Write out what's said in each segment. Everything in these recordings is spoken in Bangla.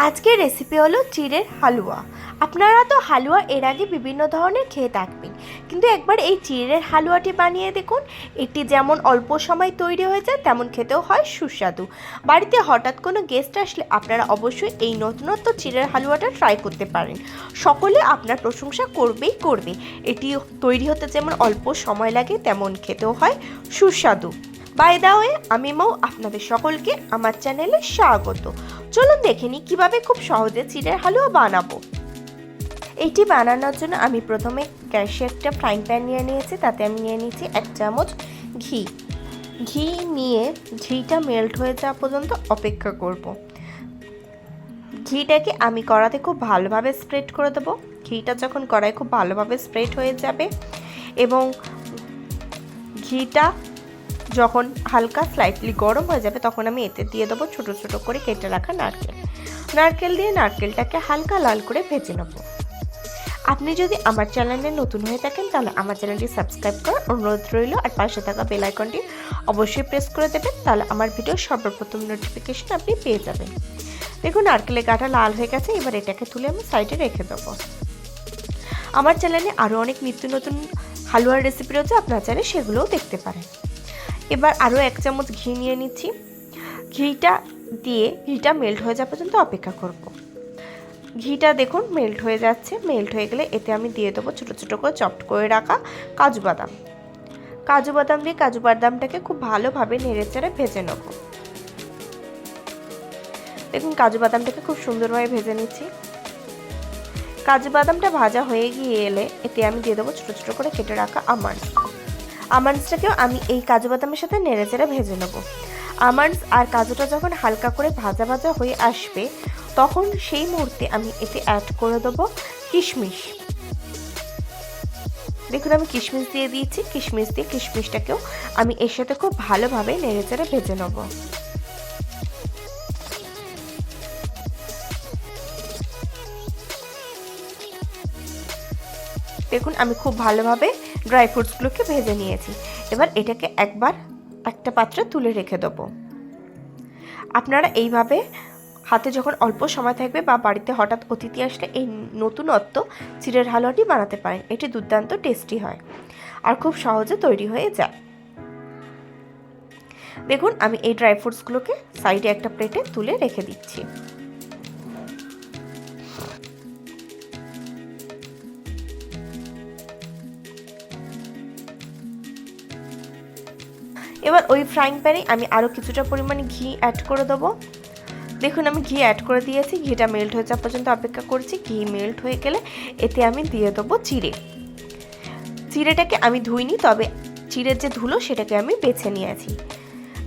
আজকের রেসিপি হলো চিড়ের হালুয়া। আপনারা তো হালুয়া এর আগে বিভিন্ন ধরনের খেয়ে থাকবেন, কিন্তু একবার এই চিড়ের হালুয়াটি বানিয়ে দেখুন। এটি যেমন অল্প সময় তৈরি হয়ে যায়, তেমন খেতেও হয় সুস্বাদু। বাড়িতে হঠাৎ কোনো গেস্ট আসলে আপনারা অবশ্যই এই নতুনত্ব চিড়ের হালুয়াটা ট্রাই করতে পারেন। সকলে আপনার প্রশংসা করবেই করবে। এটি তৈরি হতে যেমন অল্প সময় লাগে, তেমন খেতেও হয় সুস্বাদু। বাই দা ওয়ে, আমি মৌ, আপনাদের সকলকে আমার চ্যানেলে স্বাগত। চলুন দেখে নিই কীভাবে খুব সহজে চিড়ের হালুয়া বানাবো। এইটি বানানোর জন্য আমি প্রথমে গ্যাসে একটা ফ্রাইং প্যান নিয়ে নিয়েছি। তাতে আমি নিয়ে নিয়েছি 1 চামচ ঘি। ঘি নিয়ে ঘিটা মেল্ট হয়ে যাওয়া পর্যন্ত অপেক্ষা করব। ঘিটাকে আমি কড়াতে খুব ভালোভাবে স্প্রেড করে দেবো। ঘিটা যখন কড়াই খুব ভালোভাবে স্প্রেড হয়ে যাবে এবং ঘিটা যখন হালকা স্লাইটলি গরম হয়ে যাবে, তখন আমি এতে দিয়ে দেবো ছোটো ছোটো করে কেটে রাখা নারকেল দিয়ে নারকেলটাকে হালকা লাল করে ভেজে নেব। আপনি যদি আমার চ্যানেলে নতুন হয়ে থাকেন, তাহলে আমার চ্যানেলটি সাবস্ক্রাইব করার অনুরোধ রইল, আর পাশে থাকা বেল আইকনটি অবশ্যই প্রেস করে দেবেন, তাহলে আমার ভিডিও সর্বপ্রথম নোটিফিকেশন আপনি পেয়ে যাবেন। দেখুন নারকেলের গাটা লাল হয়ে গেছে। এবার এটাকে তুলে আমি সাইডে রেখে দেবো। আমার চ্যানেলে আরও অনেক নিত্য নতুন হালুয়ার রেসিপি রয়েছে, আপনারা চাইলে সেগুলোও দেখতে পারেন। এবার আরও 1 চামচ ঘি নিয়ে নিচ্ছি। ঘিটা মেল্ট হয়ে যাওয়া পর্যন্ত অপেক্ষা করব। ঘিটা দেখুন মেল্ট হয়ে যাচ্ছে। মেল্ট হয়ে গেলে এতে আমি দিয়ে দেবো ছোটো ছোটো করে চপড করে রাখা কাজু বাদাম। কাজু বাদামটাকে খুব ভালোভাবে নেড়েচেড়ে ভেজে নেব। দেখুন কাজু বাদামটাকে খুব সুন্দরভাবে ভেজে নিচ্ছি। কাজু বাদামটা ভাজা হয়ে গিয়ে এলে এতে আমি দিয়ে দেবো ছোটো ছোটো করে কেটে রাখা আমন্ডসটাকেও আমি এই কাজু বাদামের সাথে নেড়েচেড়ে ভেজে নেব। আমন্ডস আর কাজুটা যখন হালকা করে ভাজা ভাজা হয়ে আসবে, তখন সেই মুহূর্তে আমি এতে অ্যাড করে দেবো কিশমিশ। দেখুন আমি কিশমিশ দিয়ে দিয়েছি। কিশমিশটাকেও আমি এর সাথে খুব ভালোভাবে নেড়েচেড়ে ভেজে নেব। দেখুন আমি খুব ভালোভাবে ড্রাই ফ্রুটসগুলোকে ভেজে নিয়েছি। এবার এটাকে একটা পাত্রে তুলে রেখে দেবো। আপনারা এইভাবে হাতে যখন অল্প সময় থাকবে বা বাড়িতে হঠাৎ অতিথি আসলে এই নতুনত্ব চিড়ের হালুয়াটি বানাতে পারেন। এটি দুর্দান্ত টেস্টি হয় আর খুব সহজে তৈরি হয়ে যায়। দেখুন আমি এই ড্রাই ফ্রুটসগুলোকে সাইডে একটা প্লেটে তুলে রেখে দিচ্ছি। এবার ওই ফ্রাইং প্যানে আমি আরও কিছুটা পরিমাণে ঘি অ্যাড করে দেবো। দেখুন আমি ঘি অ্যাড করে দিয়েছি। ঘিটা মেল্ট হয়ে যাওয়া পর্যন্ত অপেক্ষা করছি। ঘি মেল্ট হয়ে গেলে এতে আমি দিয়ে দেবো চিড়েটাকে আমি ধুইনি, তবে চিড়ের যে ধুলো সেটাকে আমি বেছে নিয়েছি।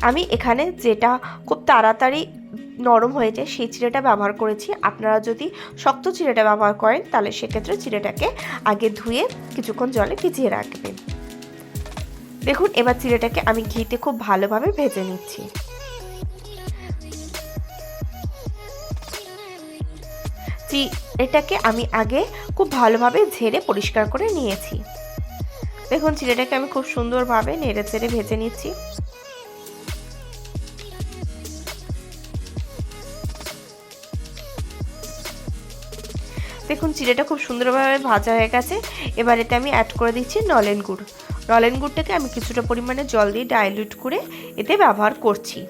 আমি এখানে যেটা খুব তাড়াতাড়ি নরম হয়ে যায় সেই চিড়েটা ব্যবহার করেছি। আপনারা যদি শক্ত চিড়েটা ব্যবহার করেন, তাহলে সেক্ষেত্রে চিড়েটাকে আগে ধুয়ে কিছুক্ষণ জলে ভিজিয়ে রাখবেন। দেখুন এবার চিড়েটাকে আমি ঘিতে খুব ভালোভাবে ভেজে নিচ্ছি। এটাকে আমি আগে খুব ভালোভাবে ঝেড়ে পরিষ্কার করে নিয়েছি। দেখুন চিড়েটাকে আমি খুব সুন্দরভাবে নেড়ে চেড়ে ভেজে নিচ্ছি। দেখুন চিড়েটা খুব সুন্দরভাবে ভাজা হয়ে গেছে। এবার এতে আমি অ্যাড করে দিচ্ছি নলেন গুড়টাকে আমি কিছুটা পরিমাণে জল দিয়ে ডাইলিউট করে এতে ব্যবহার করছি।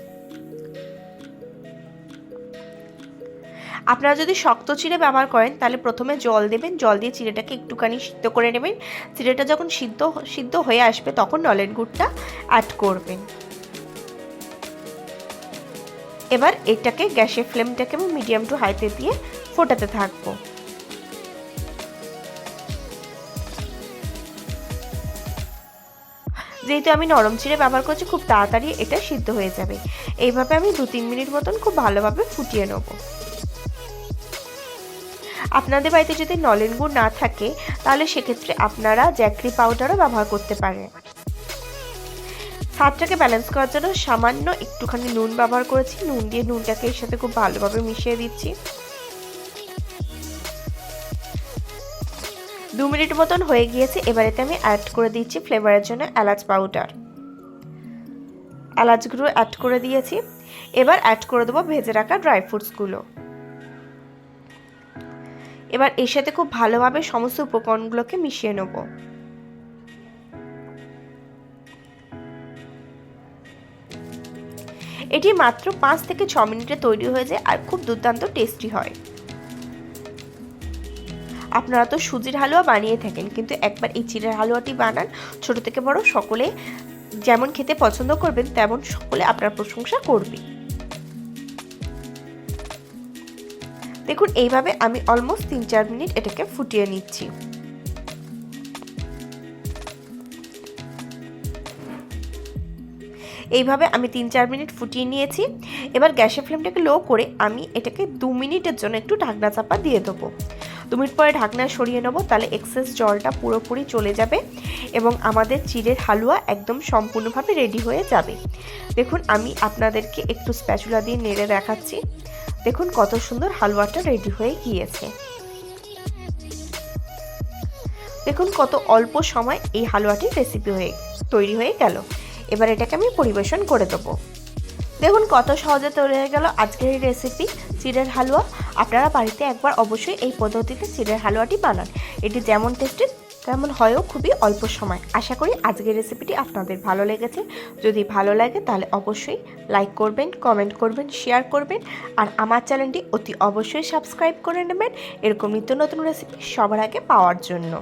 আপনারা যদি শক্ত চিড়ে ব্যবহার করেন, তাহলে প্রথমে জল দেবেন। জল দিয়ে চিড়েটাকে একটুখানি সিদ্ধ করে নেবেন। চিড়েটা যখন সিদ্ধ হয়ে আসবে, তখন নলেন গুড়টা অ্যাড করবেন। এবার এটাকে গ্যাসের ফ্লেমটাকে আমি মিডিয়াম টু হাইতে দিয়ে ফোটাতে থাকবো। যেহেতু আমি নরম চিড়ে ব্যবহার করছি, খুব তাড়াতাড়ি এটা সিদ্ধ হয়ে যাবে। এইভাবে আমি 2-3 মিনিট মতন খুব ভালোভাবে ফুটিয়ে নেব। আপনাদের বাড়িতে যদি নলেন গুড় না থাকে, তাহলে সেক্ষেত্রে আপনারা জ্যাকরি পাউডারও ব্যবহার করতে পারেন। স্বাদটাকে ব্যালেন্স করার জন্য সামান্য একটুখানি নুন ব্যবহার করেছি। নুন দিয়ে নুনটাকে এর সাথে খুব ভালোভাবে মিশিয়ে দিচ্ছি। 2 মিনিট মতন হয়ে গিয়েছে। এবার এতে আমি অ্যাড করে দিচ্ছি ফ্লেভারের জন্য এলাচ পাউডার। এলাচ গুঁড়ো অ্যাড করে দিয়েছি। এবার অ্যাড করে দেবো ভেজে রাখা ড্রাই ফ্রুটসগুলো। এবার এর সাথে খুব ভালোভাবে সমস্ত উপকরণগুলোকে মিশিয়ে নেব। এটি মাত্র 5 থেকে 6 মিনিটে তৈরি হয়ে যায় আর খুব দুর্দান্ত টেস্টি হয়। আপনারা তো সুজির হালুয়া বানিয়ে থাকেন, কিন্তু একবার এই চিড়ের হালুয়াটি বানান, ছোট থেকে বড় সকলে যেমন খেতে পছন্দ করবেন তেমন সকলে আপনার প্রশংসা করবে। দেখুন এইভাবে আমি অলমোস্ট 3-4 মিনিট এটাকে ফুটিয়ে নিচ্ছি। এইভাবে আমি 3-4 মিনিট ফুটিয়ে নিয়েছি। এবার গ্যাসের ফ্লেমটাকে লো করে আমি এটাকে 2 মিনিটের জন্য একটু ঢাকনা চাপা দিয়ে দেবো। 2 মিনিট পরে ঢাকনা সরিয়ে নেবো, তাহলে এক্সেস জলটা পুরোপুরি চলে যাবে এবং আমাদের চিড়ের হালুয়া একদম সম্পূর্ণভাবে রেডি হয়ে যাবে। দেখুন আমি আপনাদেরকে একটু স্প্যাচুলা দিয়ে নেড়ে দেখাচ্ছি। দেখুন কত সুন্দর হালুয়াটা রেডি হয়ে গিয়েছে। দেখুন কত অল্প সময় এই হালুয়াটির রেসিপি তৈরি হয়ে গেল। এবার এটাকে আমি পরিবেশন করে দেবো। দেখুন কত সহজে তৈরি হয়ে গেল আজকের এই রেসিপি চিড়ের হালুয়া। আপনারা বাড়িতে একবার অবশ্যই এই পদ্ধতিতে চিড়ের হালুয়াটি বানান। এটি যেমন টেস্টি তেমন হয়ও খুবই অল্প সময়। আশা করি আজকের রেসিপিটি আপনাদের ভালো লেগেছে। যদি ভালো লাগে তাহলে অবশ্যই লাইক করবেন, কমেন্ট করবেন, শেয়ার করবেন আর আমার চ্যানেলটি অতি অবশ্যই সাবস্ক্রাইব করে নেবেন এরকম নিত্য নতুন রেসিপি সবার আগে পাওয়ার জন্য।